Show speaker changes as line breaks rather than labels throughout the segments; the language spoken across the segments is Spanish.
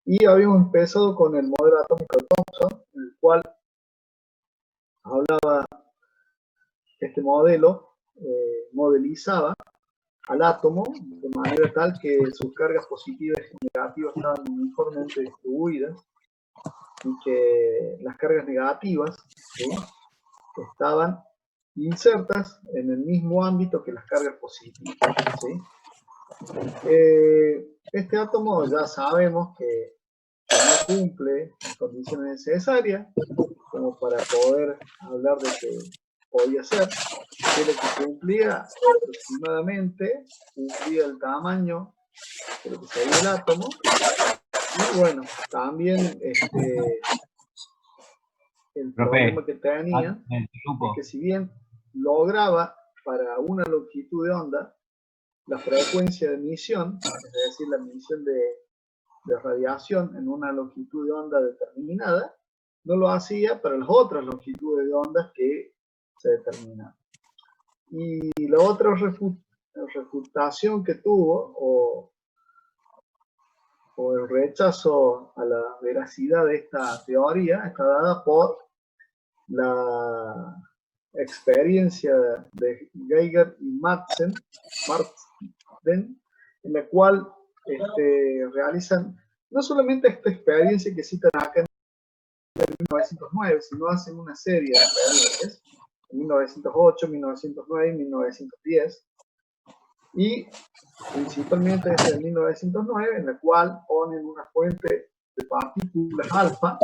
Y habíamos empezado con el modelo atómico de Thomson, en el cual hablaba este modelo, modelizaba al átomo de manera tal que sus cargas positivas y negativas estaban uniformemente distribuidas y que las cargas negativas, ¿sí?, estaban insertas en el mismo ámbito que las cargas positivas, ¿sí? Este átomo ya sabemos que no cumple las condiciones necesarias como para poder hablar de que podía ser, pero que cumplía aproximadamente, cumplía el tamaño de lo que sería el átomo. Y bueno, también el problema que tenía es que si bien lograba para una longitud de onda la frecuencia de emisión, es decir, la emisión de radiación en una longitud de onda determinada, no lo hacía para las otras longitudes de ondas que se determinaban. Y la otra refutación que tuvo, o el rechazo a la veracidad de esta teoría, está dada por la experiencia de Geiger y Madsen, en la cual realizan no solamente esta experiencia que citan acá en 1909, sino hacen una serie de experiencias en 1908, 1909 y 1910, y principalmente desde 1909, en la cual ponen una fuente de partículas alfa,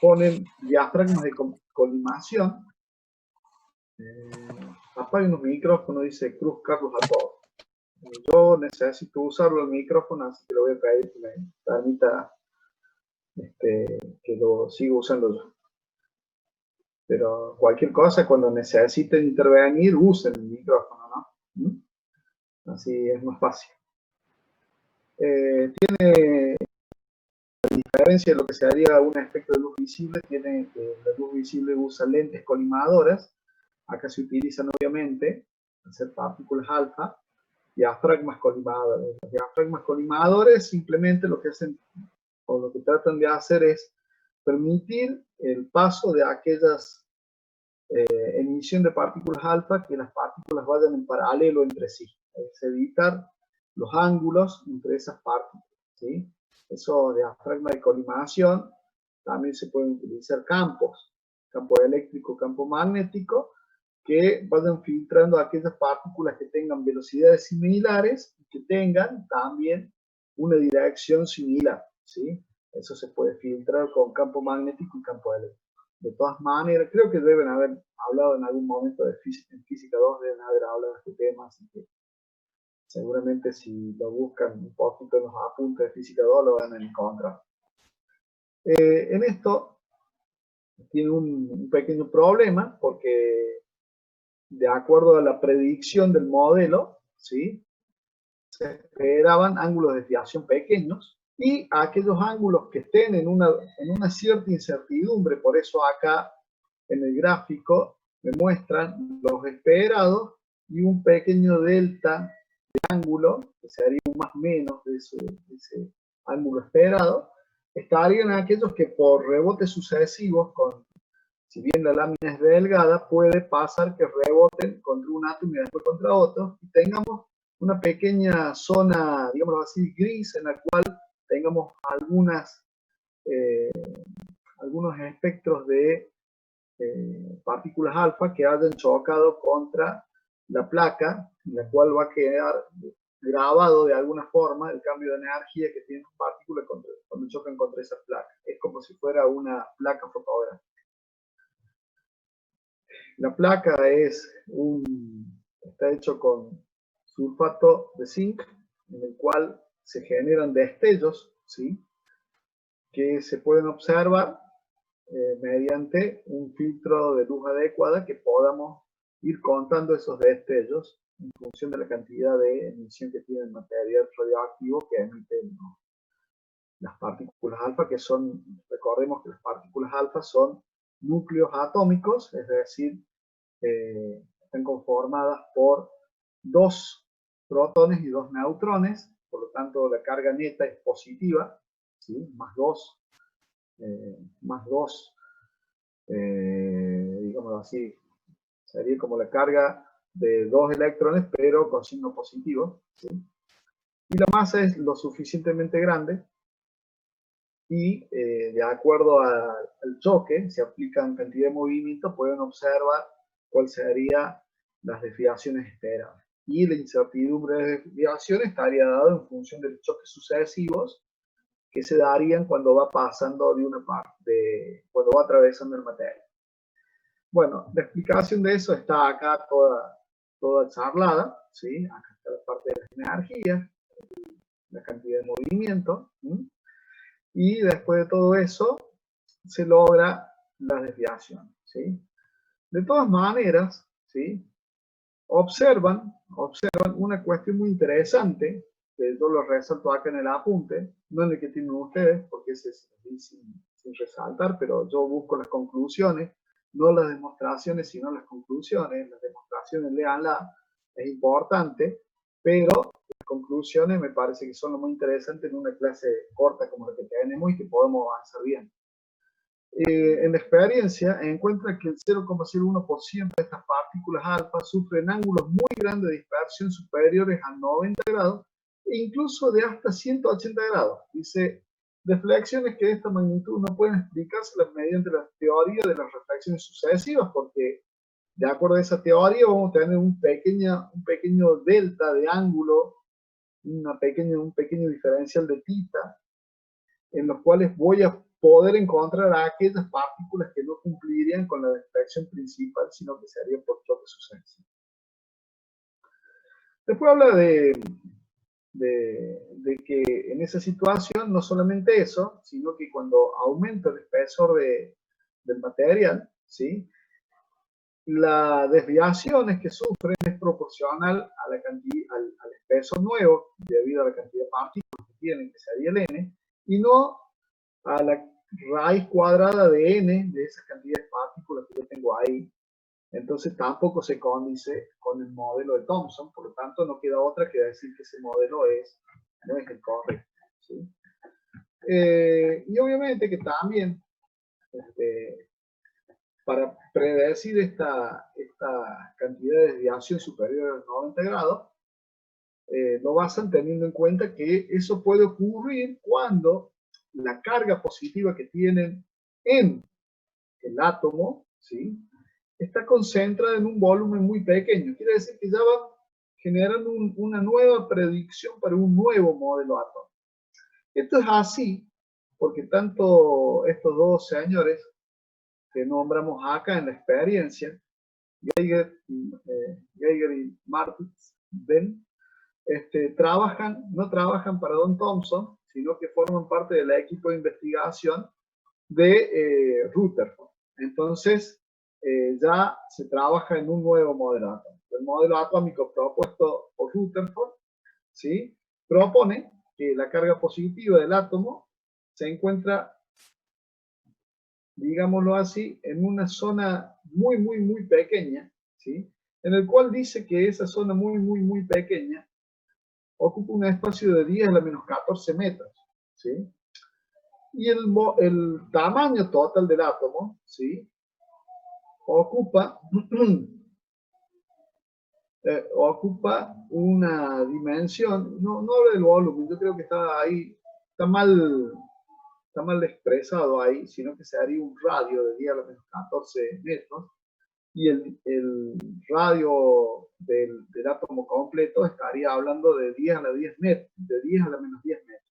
ponen diafragmas de colimación, apaguen los micrófonos, dice Cruz Carlos a todos. Yo necesito usarlo el micrófono, así que lo voy a pedir que me permita que lo siga usando yo. Pero cualquier cosa, cuando necesiten intervenir, usen el micrófono, ¿no? Así es más fácil. Tiene, a diferencia de lo que sería un efecto de luz visible, tiene que la luz visible usa lentes colimadoras. Acá se utilizan obviamente, al ser partículas alfa, diafragmas colimadores. Los diafragmas colimadores simplemente lo que hacen, o lo que tratan de hacer, es permitir el paso de aquellas emisión de partículas alfa, que las partículas vayan en paralelo entre sí, es evitar los ángulos entre esas partículas, ¿sí? Eso, diafragma de colimación. También se pueden utilizar campos, campo eléctrico, campo magnético, que vayan filtrando aquellas partículas que tengan velocidades similares y que tengan también una dirección similar, ¿sí? Eso se puede filtrar con campo magnético y campo eléctrico. De todas maneras, creo que deben haber hablado en algún momento de física, en Física 2 deben haber hablado de este tema, así que seguramente si lo buscan un poquito en los apuntes de Física 2 lo van a encontrar. En esto tiene un pequeño problema, porque de acuerdo a la predicción del modelo, ¿sí?, se esperaban ángulos de desviación pequeños, y aquellos ángulos que estén en una cierta incertidumbre. Por eso acá en el gráfico me muestran los esperados y un pequeño delta de ángulo, que sería un más menos de ese ángulo esperado, estarían aquellos que por rebotes sucesivos, si bien la lámina es delgada, puede pasar que reboten contra un átomo y después contra otro, y tengamos una pequeña zona, digamos así, gris, en la cual tengamos algunos espectros de partículas alfa que hayan chocado contra la placa, en la cual va a quedar grabado de alguna forma el cambio de energía que tienen las partículas cuando chocan contra esa placa. Es como si fuera una placa fotográfica. La placa está hecho con sulfato de zinc, en el cual se generan destellos, ¿sí?, que se pueden observar mediante un filtro de luz adecuada, que podamos ir contando esos destellos en función de la cantidad de emisión que tiene el material radioactivo que emiten las partículas alfa, que son, recordemos que las partículas alfa son núcleos atómicos, es decir, están conformadas por 2 protones y 2 neutrones, por lo tanto la carga neta es positiva, ¿sí? Más 2, digámoslo así, sería como la carga de 2 electrones, pero con signo positivo, ¿sí? Y la masa es lo suficientemente grande y de acuerdo al choque, se aplican cantidad de movimiento, pueden observar cuál serían las desviaciones esperadas. Y la incertidumbre de desviación estaría dada en función de los choques sucesivos que se darían cuando va pasando de una parte, cuando va atravesando el material. Bueno, la explicación de eso está acá toda charlada, ¿sí? Acá está la parte de las energías, la cantidad de movimiento, ¿sí? Y después de todo eso se logra la desviación, ¿sí? De todas maneras, ¿sí? Observan una cuestión muy interesante, que yo lo resalto acá en el apunte, no en el que tienen ustedes, porque ese es sin resaltar, pero yo busco las conclusiones, no las demostraciones, sino las conclusiones. Las demostraciones, léanlas, es importante, pero las conclusiones me parece que son lo muy interesante en una clase corta como la que tenemos y que podemos avanzar bien. En la experiencia encuentra que el 0,01% de estas partículas alfa sufren ángulos muy grandes de dispersión superiores a 90 grados e incluso de hasta 180 grados. Dice, deflecciones que de esta magnitud no pueden explicarse mediante la teoría de las reflexiones sucesivas, porque de acuerdo a esa teoría vamos a tener un pequeño delta de ángulo, un pequeño diferencial de tita, en los cuales voy a poder encontrar a aquellas partículas que no cumplirían con la deflección principal, sino que serían por choque sucesivo. Después habla de que en esa situación no solamente eso, sino que cuando aumenta el espesor del material, ¿sí? Las desviaciones que sufren es proporcional a la cantidad, al espesor nuevo, debido a la cantidad de partículas que tienen, que sería el n, y no a la raíz cuadrada de n de esa cantidad de partículas que yo tengo ahí. Entonces tampoco se condice con el modelo de Thomson, por lo tanto no queda otra que decir que ese modelo no es el correcto, ¿sí? Y obviamente que también para predecir esta cantidad de desviación superior a los 90 grados, lo basan teniendo en cuenta que eso puede ocurrir cuando la carga positiva que tienen en el átomo, ¿sí?, está concentrada en un volumen muy pequeño. Quiere decir que ya va generando una nueva predicción para un nuevo modelo átomo. Esto es así porque tanto estos dos señores que nombramos acá en la experiencia, Geiger y Martins, no trabajan para Don Thomson, sino que forman parte del equipo de investigación de Rutherford. Entonces, ya se trabaja en un nuevo modelo atómico. El modelo atómico propuesto por Rutherford, ¿sí?, propone que la carga positiva del átomo se encuentra, digámoslo así, en una zona muy pequeña, ¿sí?, en el cual dice que esa zona muy pequeña ocupa un espacio de 10 a la menos 14 metros, ¿sí? Y el tamaño total del átomo, ¿sí?, ocupa una dimensión, no habla del volumen, yo creo que está ahí, está mal expresado ahí, sino que se haría un radio de 10 a la menos 14 metros, y el radio del átomo completo estaría hablando de 10 a la 10 metros, de 10 a la menos 10 metros.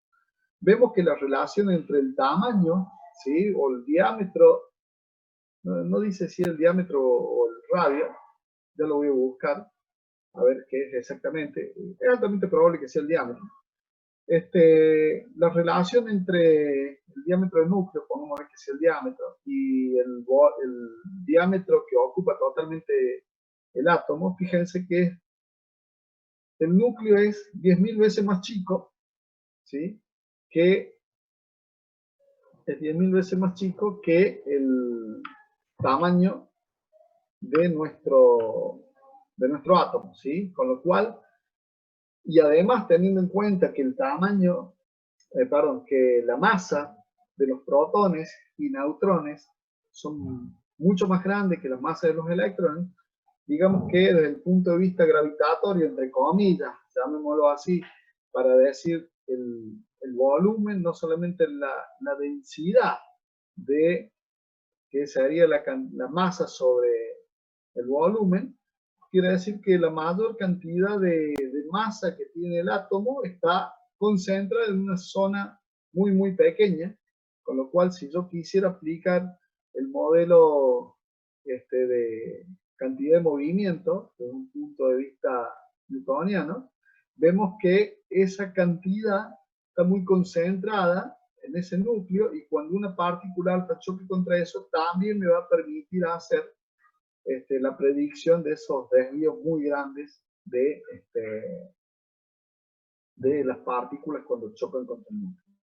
Vemos que la relación entre el tamaño, ¿sí?, o el diámetro, no dice si el diámetro o el radio, ya lo voy a buscar, a ver qué es exactamente, es altamente probable que sea el diámetro. La relación entre el diámetro del núcleo, pongamos que sea el diámetro, y el diámetro que ocupa totalmente el átomo, fíjense que el núcleo es 10.000 veces más chico, ¿sí?, es 10.000 veces más chico que el tamaño de nuestro átomo, ¿sí? Con lo cual y además teniendo en cuenta que el tamaño, que la masa de los protones y neutrones son mucho más grandes que la masa de los electrones, digamos que desde el punto de vista gravitatorio, entre comillas, llamémoslo así, para decir el volumen, no solamente la densidad de, que sería la masa sobre el volumen, quiere decir que la mayor cantidad de masa que tiene el átomo está concentrada en una zona muy, muy pequeña, con lo cual si yo quisiera aplicar el modelo de cantidad de movimiento, desde un punto de vista newtoniano, vemos que esa cantidad está muy concentrada en ese núcleo y cuando una partícula alfa choque contra eso, también me va a permitir hacer la predicción de esos desvíos muy grandes de las partículas cuando chocan contra el núcleo.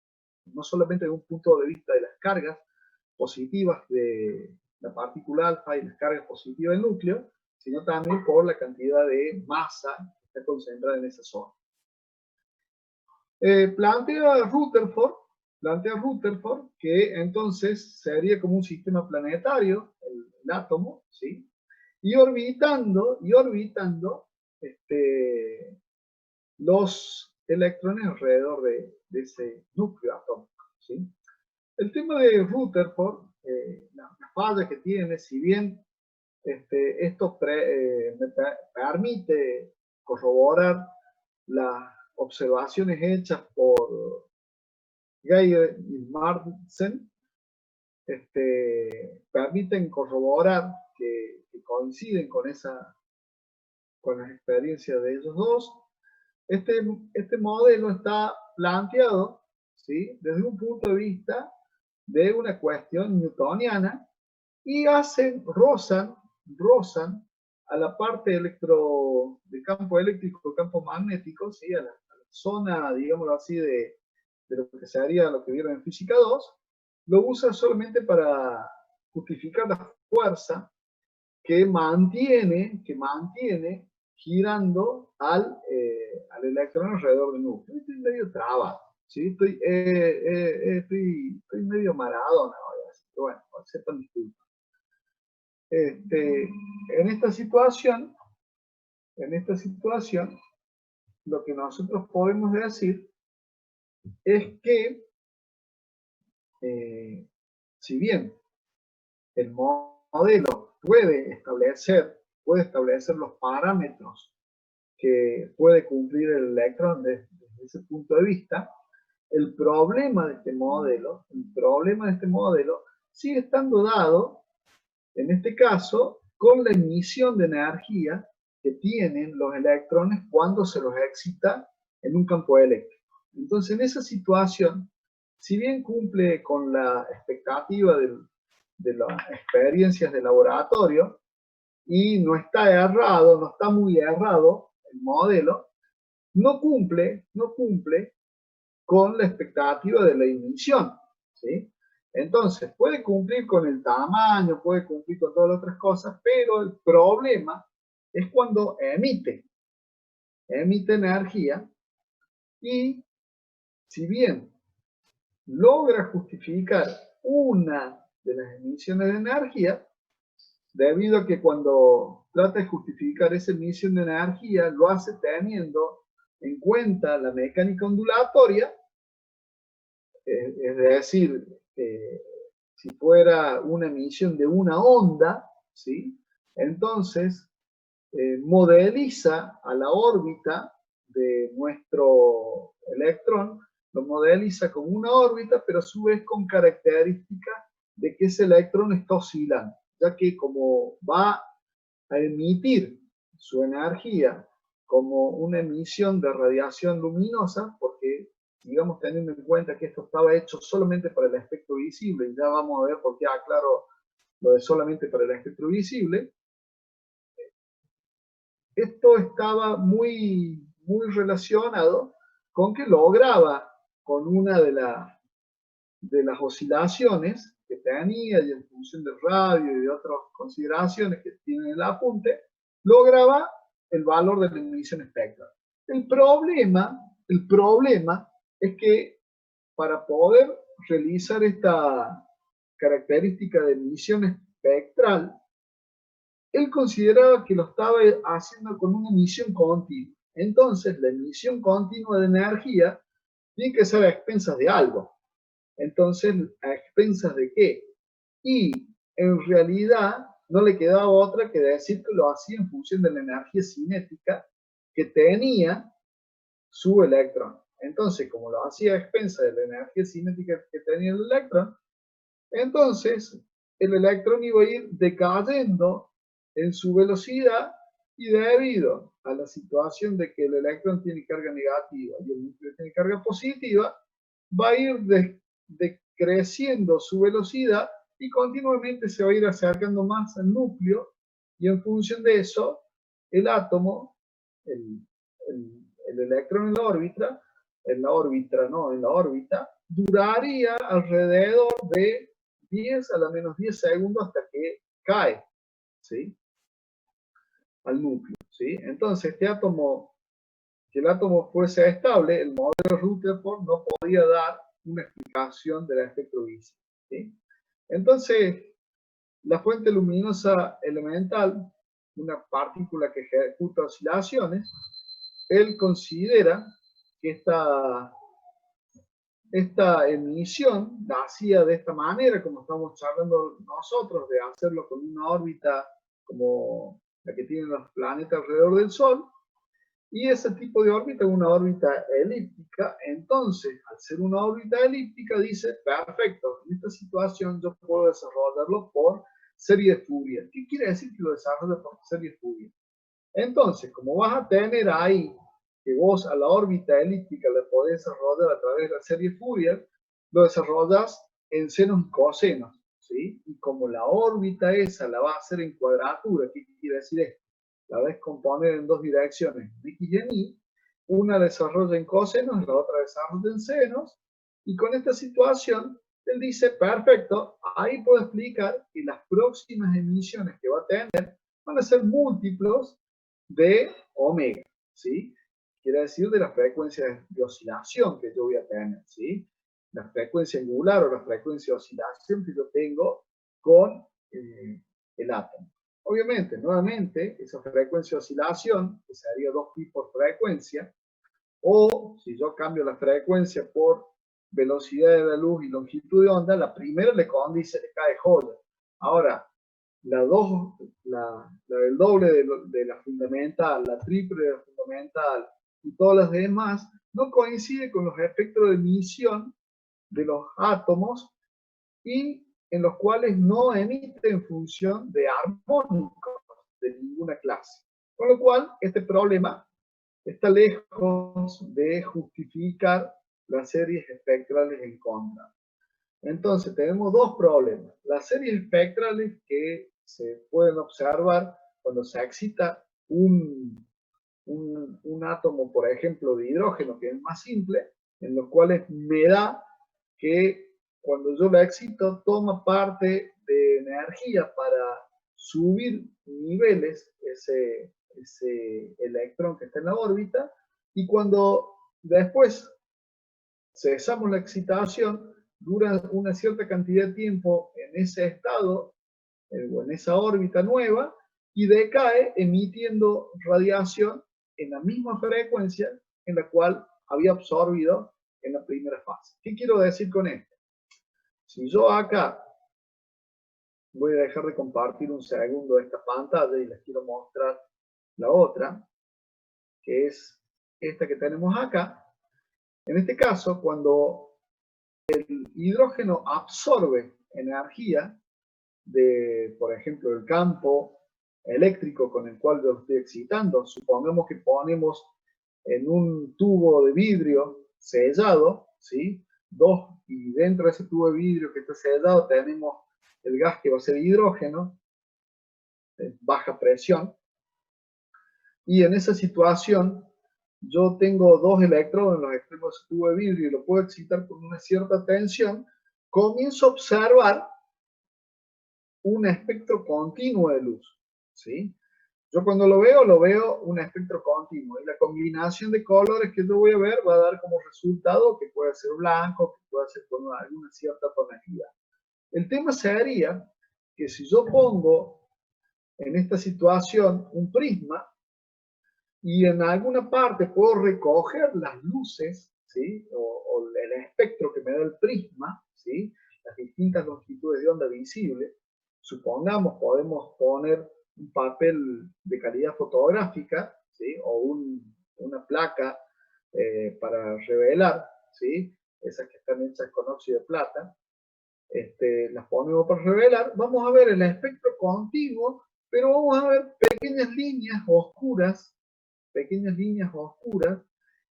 No solamente desde un punto de vista de las cargas positivas de la partícula alfa y las cargas positivas del núcleo, sino también por la cantidad de masa que está concentrada en esa zona. Plantea Rutherford que entonces sería como un sistema planetario, el átomo, ¿sí? Y orbitando los electrones alrededor de ese núcleo atómico, ¿sí? El tema de Rutherford, la falla que tiene, si bien esto me permite corroborar las observaciones hechas por Geiger y Martensen, permiten corroborar que coinciden con las experiencias de ellos dos. Este modelo está planteado, ¿sí?, desde un punto de vista de una cuestión newtoniana y rozan a la parte del campo eléctrico, campo magnético, ¿sí?, a la zona, digámoslo así, de lo que sería lo que vieron en física 2, lo usan solamente para justificar la fuerza que mantiene girando al electrón alrededor del núcleo. Estoy medio trabado, ¿sí? Estoy medio Maradona ahora, así que bueno, sepan disculpar. En esta situación, lo que nosotros podemos decir es que, si bien el modelo puede establecer los parámetros que puede cumplir el electrón desde ese punto de vista, el problema de este modelo sigue estando dado, en este caso, con la emisión de energía que tienen los electrones cuando se los excita en un campo eléctrico. Entonces, en esa situación, si bien cumple con la expectativa de las experiencias de laboratorio y no está muy errado el modelo, no cumple con la expectativa de la emisión, ¿sí? Entonces, puede cumplir con el tamaño, puede cumplir con todas las otras cosas, pero el problema es cuando emite energía y, si bien logra justificar una de las emisiones de energía, debido a que cuando trata de justificar esa emisión de energía, lo hace teniendo en cuenta la mecánica ondulatoria, es decir, si fuera una emisión de una onda, ¿sí?, entonces modeliza a la órbita de nuestro electrón, lo modeliza como una órbita, pero a su vez con características de que ese electrón está oscilando, ya que como va a emitir su energía como una emisión de radiación luminosa, porque digamos teniendo en cuenta que esto estaba hecho solamente para el espectro visible, y ya vamos a ver por qué aclaro lo de solamente para el espectro visible, esto estaba muy, muy relacionado con que lograba, con una de las oscilaciones que tenía, y en función del radio y de otras consideraciones que tiene el apunte, lograba el valor de la emisión espectral. El problema es que para poder realizar esta característica de emisión espectral, él consideraba que lo estaba haciendo con una emisión continua. Entonces, la emisión continua de energía tiene que ser a expensas de algo. Entonces, ¿a expensas de qué? Y en realidad no le quedaba otra que decir que lo hacía en función de la energía cinética que tenía su electrón. Entonces, como lo hacía a expensas de la energía cinética que tenía el electrón, entonces el electrón iba a ir decayendo en su velocidad y debido a la situación de que el electrón tiene carga negativa y el núcleo tiene carga positiva, va a ir decreciendo su velocidad y continuamente se va a ir acercando más al núcleo y en función de eso el átomo, el, el electrón en la órbita, duraría alrededor de 10 a la menos 10 segundos hasta que cae, ¿sí? Al núcleo, ¿sí? Entonces, que el átomo fuese estable, el modelo Rutherford no podía dar una explicación del espectro visible, ¿sí? Entonces, la fuente luminosa elemental, una partícula que ejecuta oscilaciones, él considera que esta emisión la hacía de esta manera, como estamos charlando nosotros, de hacerlo con una órbita como la que tienen los planetas alrededor del Sol, y ese tipo de órbita es una órbita elíptica. Entonces, al ser una órbita elíptica, dice, perfecto, en esta situación yo puedo desarrollarlo por serie de Fourier. ¿Qué quiere decir que lo desarrolle por serie de Fourier? Entonces, como vas a tener ahí que vos a la órbita elíptica le podés desarrollar a través de la serie Fourier, lo desarrollas en senos y cosenos, ¿sí? Y como la órbita esa la va a hacer en cuadratura, ¿qué quiere decir esto? La va a descomponer en dos direcciones, en X y en Y, una desarrolla en cosenos, la otra desarrolla en senos, y con esta situación, él dice, perfecto, ahí puedo explicar que las próximas emisiones que va a tener van a ser múltiplos de omega, ¿sí? Quiere decir de la frecuencia de oscilación que yo voy a tener, ¿sí? La frecuencia angular o la frecuencia de oscilación que yo tengo con el átomo. Obviamente, nuevamente, esa frecuencia de oscilación, que sería 2pi por frecuencia, o si yo cambio la frecuencia por velocidad de la luz y longitud de onda, la primera le condice, le cae joya. Ahora, el doble de la fundamental, la triple de la fundamental y todas las demás, no coincide con los efectos de emisión de los átomos y en los cuales no emite en función de armónicos de ninguna clase. Con lo cual, este problema está lejos de justificar las series espectrales en contra. Entonces, tenemos dos problemas. Las series espectrales que se pueden observar cuando se excita un átomo, por ejemplo, de hidrógeno, que es más simple, en los cuales me da que cuando yo la excito toma parte de energía para subir niveles ese electrón que está en la órbita, y cuando después cesamos la excitación, dura una cierta cantidad de tiempo en ese estado o en esa órbita nueva y decae emitiendo radiación en la misma frecuencia en la cual había absorbido en la primera fase. ¿Qué quiero decir con esto? Si yo acá voy a dejar de compartir un segundo esta pantalla y les quiero mostrar la otra, que es esta que tenemos acá. En este caso, cuando el hidrógeno absorbe energía de, por ejemplo, el campo eléctrico con el cual yo estoy excitando, supongamos que ponemos en un tubo de vidrio sellado, ¿sí? Y dentro de ese tubo de vidrio que está sellado tenemos el gas que va a ser hidrógeno, de baja presión, y en esa situación yo tengo dos electrodos en los extremos de ese tubo de vidrio y lo puedo excitar con una cierta tensión, comienzo a observar un espectro continuo de luz, ¿sí? Yo cuando lo veo un espectro continuo, y la combinación de colores que yo voy a ver va a dar como resultado que puede ser blanco, que puede ser con alguna cierta tonalidad. El tema sería que si yo pongo en esta situación un prisma y en alguna parte puedo recoger las luces, ¿sí? O el espectro que me da el prisma, ¿sí? Las distintas longitudes de onda visible, supongamos podemos poner un papel de calidad fotográfica, ¿sí? O una placa para revelar, ¿sí? Esas que están hechas con óxido de plata, las ponemos para revelar, vamos a ver el espectro continuo, pero vamos a ver pequeñas líneas oscuras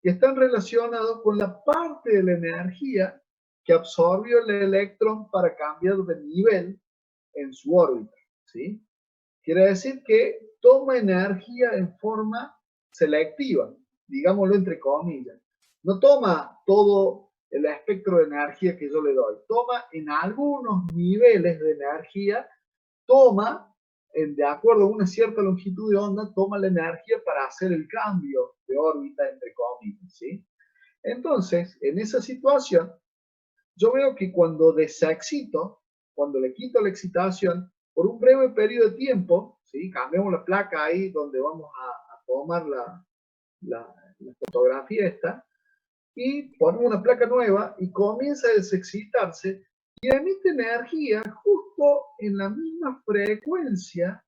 que están relacionadas con la parte de la energía que absorbió el electrón para cambiar de nivel en su órbita, ¿sí? Quiere decir que toma energía en forma selectiva, digámoslo entre comillas. No toma todo el espectro de energía que yo le doy, toma en algunos niveles de energía, toma, de acuerdo a una cierta longitud de onda, toma la energía para hacer el cambio de órbita, entre comillas, ¿sí? Entonces, en esa situación, yo veo que cuando desexcito, cuando le quito la excitación, por un breve periodo de tiempo, ¿sí? Cambiamos la placa ahí donde vamos a tomar la fotografía esta, y ponemos una placa nueva y comienza a desexcitarse y emite energía justo en la misma frecuencia,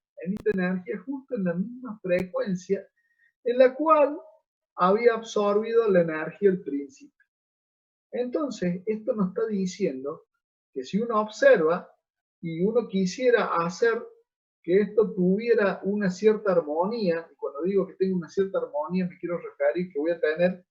en la cual había absorbido la energía al principio. Entonces, esto nos está diciendo que si uno observa y uno quisiera hacer que esto tuviera una cierta armonía, y cuando digo que tengo una cierta armonía me quiero referir que voy a tener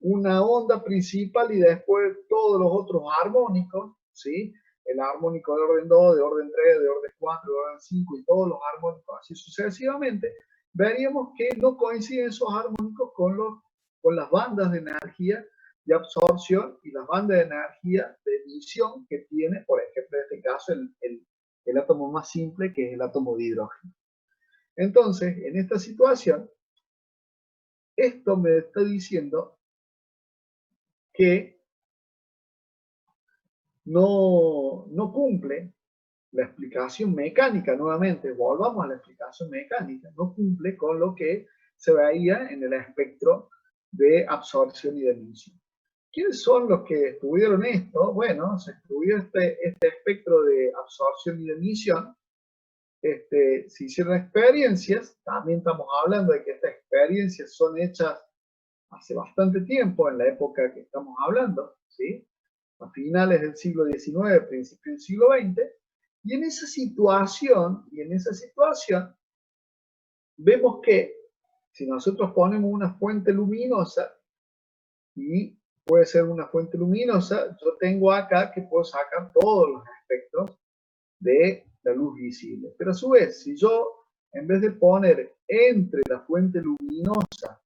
una onda principal y después todos los otros armónicos, ¿sí? El armónico de orden 2, de orden 3, de orden 4, de orden 5 y todos los armónicos así sucesivamente, veríamos que no coinciden esos armónicos con las bandas de energía de absorción y las bandas de energía de emisión que tiene, por ejemplo, en este caso, el átomo más simple, que es el átomo de hidrógeno. Entonces, en esta situación, esto me está diciendo que no cumple la explicación mecánica, nuevamente, volvamos a la explicación mecánica, no cumple con lo que se veía en el espectro de absorción y de emisión. ¿Quiénes son los que estudiaron esto? Bueno, se estudió este espectro de absorción y de emisión, se hicieron experiencias, también estamos hablando de que estas experiencias son hechas hace bastante tiempo, en la época que estamos hablando, ¿sí? A finales del siglo XIX, principios del siglo XX, y en esa situación, vemos que si nosotros ponemos una fuente luminosa, y puede ser una fuente luminosa, yo tengo acá que puedo sacar todos los espectros de la luz visible. Pero a su vez, si yo, en vez de poner entre la fuente luminosa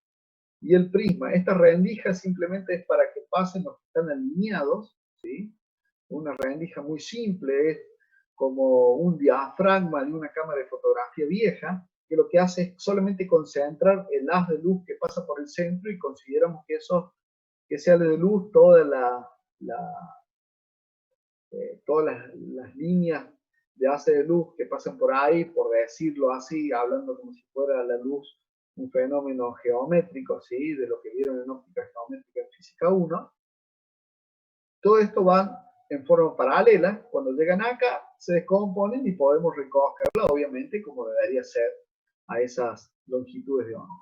y el prisma, esta rendija simplemente es para que pasen los que están alineados, ¿sí? Una rendija muy simple, es como un diafragma de una cámara de fotografía vieja, que lo que hace es solamente concentrar el haz de luz que pasa por el centro y consideramos que ese haz de luz, todas las líneas de haz de luz que pasan por ahí, por decirlo así, hablando como si fuera la luz un fenómeno geométrico, ¿sí? De lo que vieron en óptica geométrica en física 1, todo esto va en forma paralela. Cuando llegan acá, se descomponen y podemos recogerla, obviamente, como debería ser a esas longitudes de onda.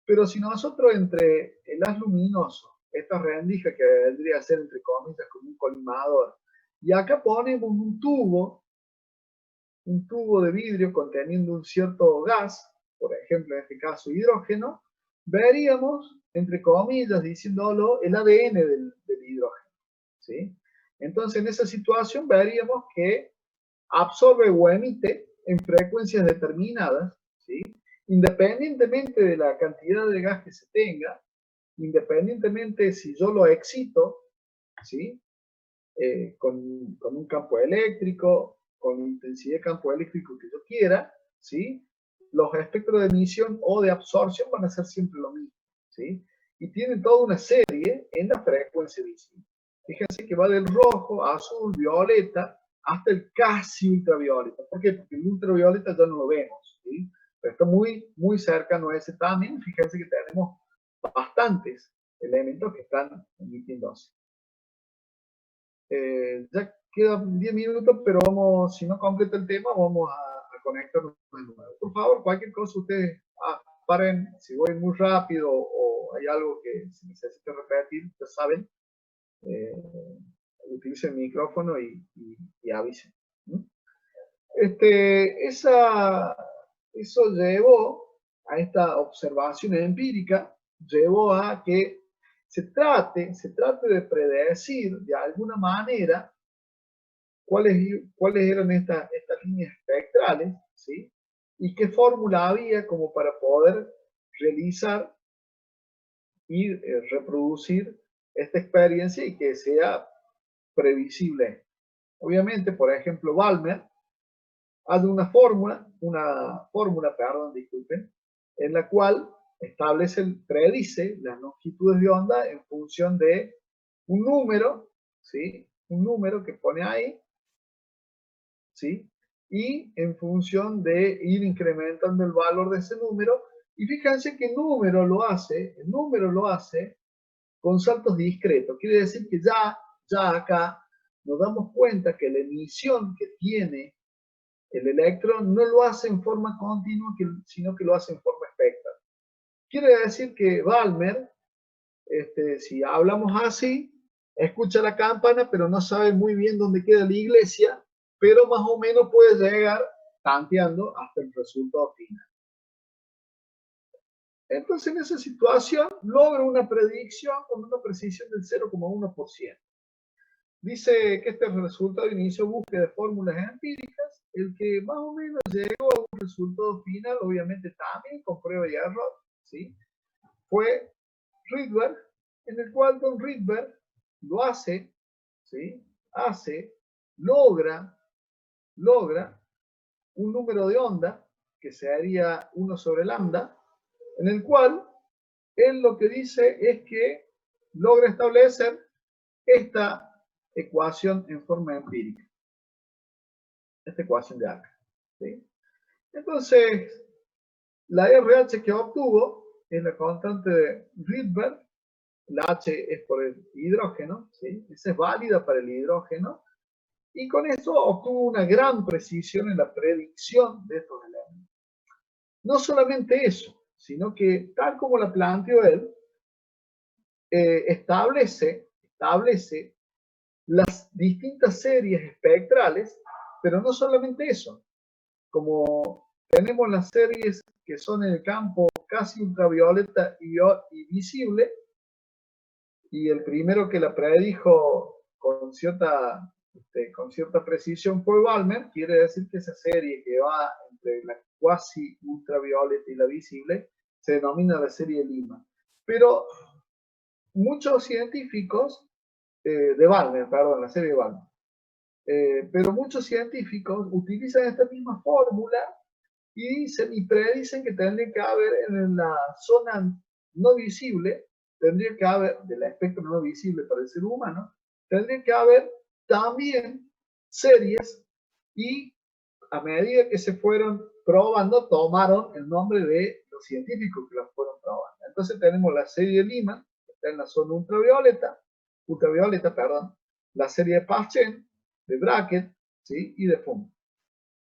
Pero si nosotros entre el haz luminoso, esta rendija que vendría a ser, entre comillas, como un colimador, y acá ponemos un tubo de vidrio conteniendo un cierto gas, por ejemplo, en este caso hidrógeno, veríamos, entre comillas, diciéndolo, el ADN del hidrógeno, ¿sí? Entonces, en esa situación veríamos que absorbe o emite en frecuencias determinadas, ¿sí? Independientemente de la cantidad de gas que se tenga, independientemente si yo lo excito, ¿sí? Con un campo eléctrico, con la intensidad de campo eléctrico que yo quiera, ¿sí? los espectros de emisión o de absorción van a ser siempre lo mismo, ¿sí? Y tienen toda una serie en la frecuencia visible. Fíjense que va del rojo, azul, violeta, hasta el casi ultravioleta. ¿Por qué? Porque el ultravioleta ya no lo vemos, ¿sí? Pero está muy, muy cercano a ese también. Fíjense que tenemos bastantes elementos que están emitiendo así. Ya quedan 10 minutos, pero vamos, si no completa el tema, vamos a conectarnos de nuevo. Por favor, cualquier cosa ustedes paren, si voy muy rápido o hay algo que se necesite repetir, ya saben, utilicen el micrófono y avisen. Eso llevó a esta observación empírica, llevó a que se trate de predecir de alguna manera cuáles eran estas líneas espectrales, ¿sí? Y qué fórmula había como para poder realizar y reproducir esta experiencia y que sea previsible. Obviamente, por ejemplo, Balmer hace disculpen, en la cual predice las longitudes de onda en función de un número, ¿sí? Un número que pone ahí, ¿sí? Y en función de ir incrementando el valor de ese número, y fíjense que el número lo hace con saltos discretos. Quiere decir que ya acá nos damos cuenta que la emisión que tiene el electrón no lo hace en forma continua, sino que lo hace en forma espectral. Quiere decir que Balmer, si hablamos así, escucha la campana, pero no sabe muy bien dónde queda la iglesia, pero más o menos puede llegar tanteando hasta el resultado final. Entonces, en esa situación, logra una predicción con una precisión del 0,1%. Dice que este resultado inició búsqueda de fórmulas empíricas, el que más o menos llegó a un resultado final, obviamente también con prueba y error, ¿sí? Fue Rydberg, en el cual Don Rydberg lo hace, ¿sí? Logra un número de onda, que sería 1 sobre lambda, en el cual él lo que dice es que logra establecer esta ecuación en forma empírica. Esta ecuación de acá, ¿sí? Entonces, la RH que obtuvo es la constante de Rydberg. La H es por el hidrógeno, ¿sí? Esa es válida para el hidrógeno. Y con eso obtuvo una gran precisión en la predicción de estos elementos. No solamente eso, sino que tal como la planteó él, establece las distintas series espectrales, pero no solamente eso. Como tenemos las series que son en el campo casi ultravioleta y visible, y el primero que la predijo con cierta precisión fue Balmer, quiere decir que esa serie que va entre la cuasi ultravioleta y la visible se denomina la serie Lima. Pero muchos científicos la serie de Balmer, pero muchos científicos utilizan esta misma fórmula y predicen que tendría que haber en la zona no visible, tendría que haber, del espectro no visible para el ser humano, tendría que haber también series, y a medida que se fueron probando, tomaron el nombre de los científicos que las fueron probando. Entonces tenemos la serie Lima, que está en la zona ultravioleta, la serie de Paschen, de Brackett, ¿sí? Y de Funk.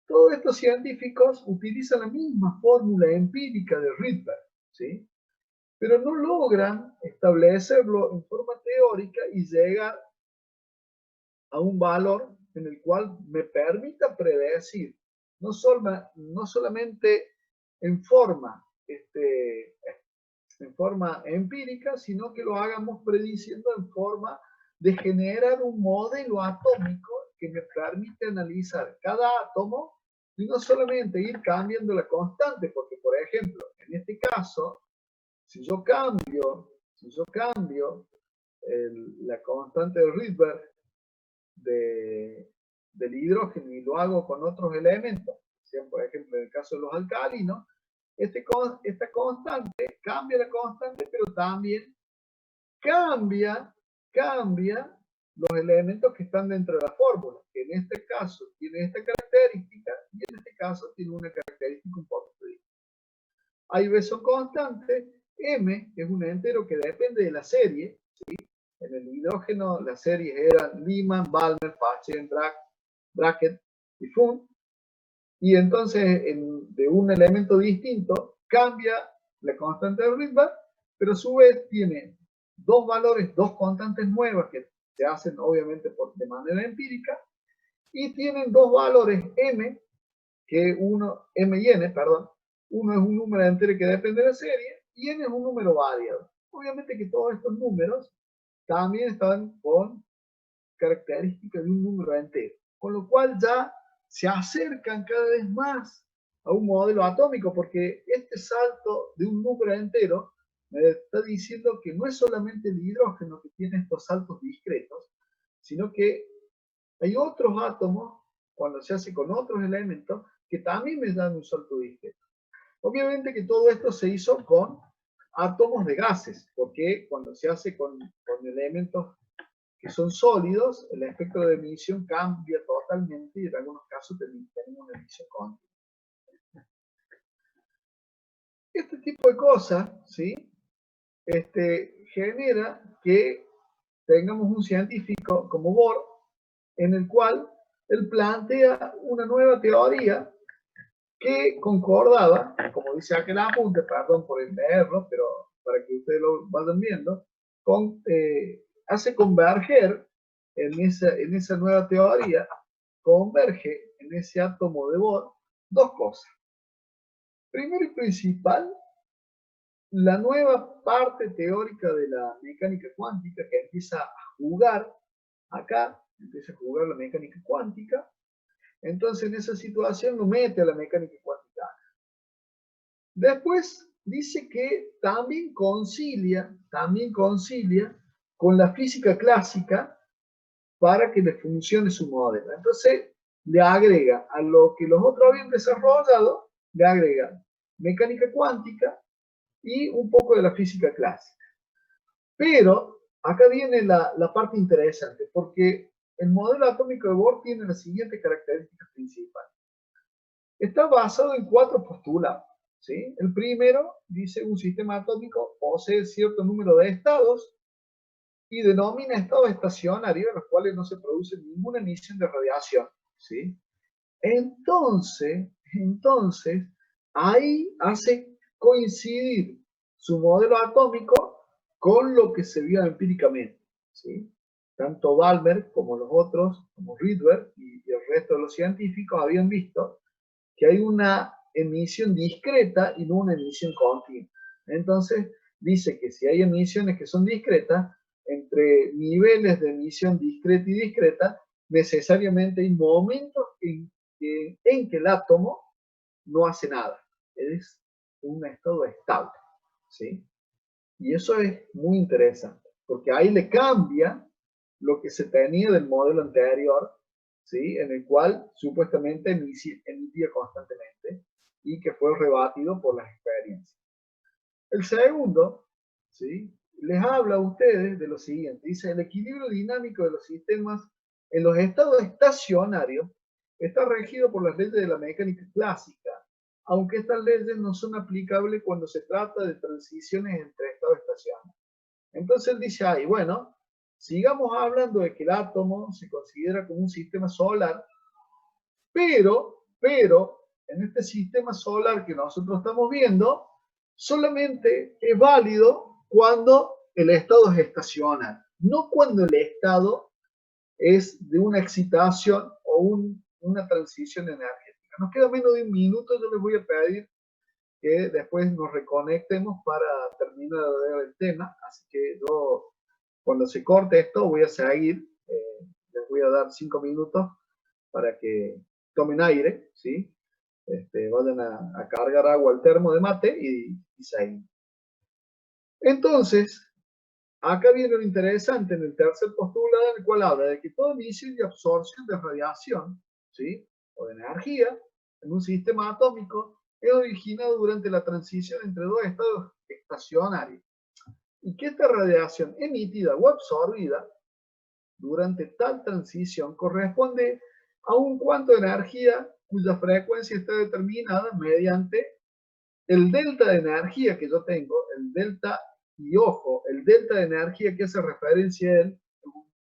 Todos estos científicos utilizan la misma fórmula empírica de Rydberg, ¿sí? Pero no logran establecerlo en forma teórica y llegar a un valor en el cual me permita predecir, no solamente en forma empírica, sino que lo hagamos prediciendo en forma de generar un modelo atómico que me permite analizar cada átomo y no solamente ir cambiando la constante, porque por ejemplo, en este caso, si yo cambio la constante de Rydberg del hidrógeno y lo hago con otros elementos, sean por ejemplo en el caso de los alcalinos, esta constante cambia la constante, pero también cambia los elementos que están dentro de la fórmula, que en este caso tiene esta característica y en este caso tiene una característica un poco diferente. A y B son constantes, M es un entero que depende de la serie, ¿sí? En el hidrógeno las series eran Lyman, Balmer, Paschen, Brackett y Fund, y entonces de un elemento distinto cambia la constante de Rydberg, pero a su vez tiene dos valores, dos constantes nuevas que se hacen obviamente de manera empírica, y tienen dos valores M, M y N, perdón. Uno es un número entero que depende de la serie, y N es un número variado. Obviamente que todos estos números también están con características de un número entero, con lo cual ya se acercan cada vez más a un modelo atómico, porque este salto de un número entero me está diciendo que no es solamente el hidrógeno que tiene estos saltos discretos, sino que hay otros átomos, cuando se hace con otros elementos, que también me dan un salto discreto. Obviamente que todo esto se hizo con átomos de gases, porque cuando se hace con elementos que son sólidos, el espectro de emisión cambia totalmente y en algunos casos tenemos una emisión continua. Este tipo de cosas, ¿sí? Genera que tengamos un científico como Bohr, en el cual él plantea una nueva teoría que concordaba, como dice aquel apunte, perdón por leerlo, pero para que ustedes lo vayan viendo, hace converger en esa nueva teoría, converge en ese átomo de Bohr dos cosas. Primero y principal, la nueva parte teórica de la mecánica cuántica que empieza a jugar acá, empieza a jugar la mecánica cuántica. Entonces en esa situación lo mete a la mecánica cuántica. Después dice que también concilia con la física clásica para que le funcione su modelo. Entonces le agrega a lo que los otros habían desarrollado, le agrega mecánica cuántica y un poco de la física clásica. Pero acá viene la parte interesante, porque el modelo atómico de Bohr tiene la siguiente característica principal. Está basado en 4 postulados, ¿sí? El primero dice un sistema atómico posee cierto número de estados y denomina estados estacionarios en los cuales no se produce ninguna emisión de radiación, ¿sí? Entonces, ahí hace coincidir su modelo atómico con lo que se vio empíricamente, ¿sí? Tanto Balmer como los otros, como Rydberg y el resto de los científicos habían visto que hay una emisión discreta y no una emisión continua. Entonces, dice que si hay emisiones que son discretas, entre niveles de emisión discreta y discreta, necesariamente hay momentos en que el átomo no hace nada. Es un estado estable, ¿sí? Y eso es muy interesante, porque ahí le cambia lo que se tenía del modelo anterior, ¿sí? En el cual supuestamente emitía constantemente y que fue rebatido por las experiencias. El segundo, ¿sí? Les habla a ustedes de lo siguiente. Dice, el equilibrio dinámico de los sistemas en los estados estacionarios está regido por las leyes de la mecánica clásica, aunque estas leyes no son aplicables cuando se trata de transiciones entre estados estacionarios. Entonces él dice, ay, bueno, sigamos hablando de que el átomo se considera como un sistema solar, pero en este sistema solar que nosotros estamos viendo, solamente es válido cuando el estado es estacionario, no cuando el estado es de una excitación o una transición energética. Nos queda menos de un minuto, yo les voy a pedir que después nos reconectemos para terminar de ver el tema, así que yo cuando se corte esto voy a seguir, les voy a dar 5 minutos para que tomen aire, ¿sí? Vayan a cargar agua al termo de mate y seguimos. Entonces, acá viene lo interesante en el tercer postulado, en el cual habla de que toda emisión y absorción de radiación, ¿sí? O de energía, en un sistema atómico es originado durante la transición entre dos estados estacionarios y que esta radiación emitida o absorbida durante tal transición corresponde a un cuanto de energía cuya frecuencia está determinada mediante el delta de energía que yo tengo, el delta, y ojo, el delta de energía que hace referencia a él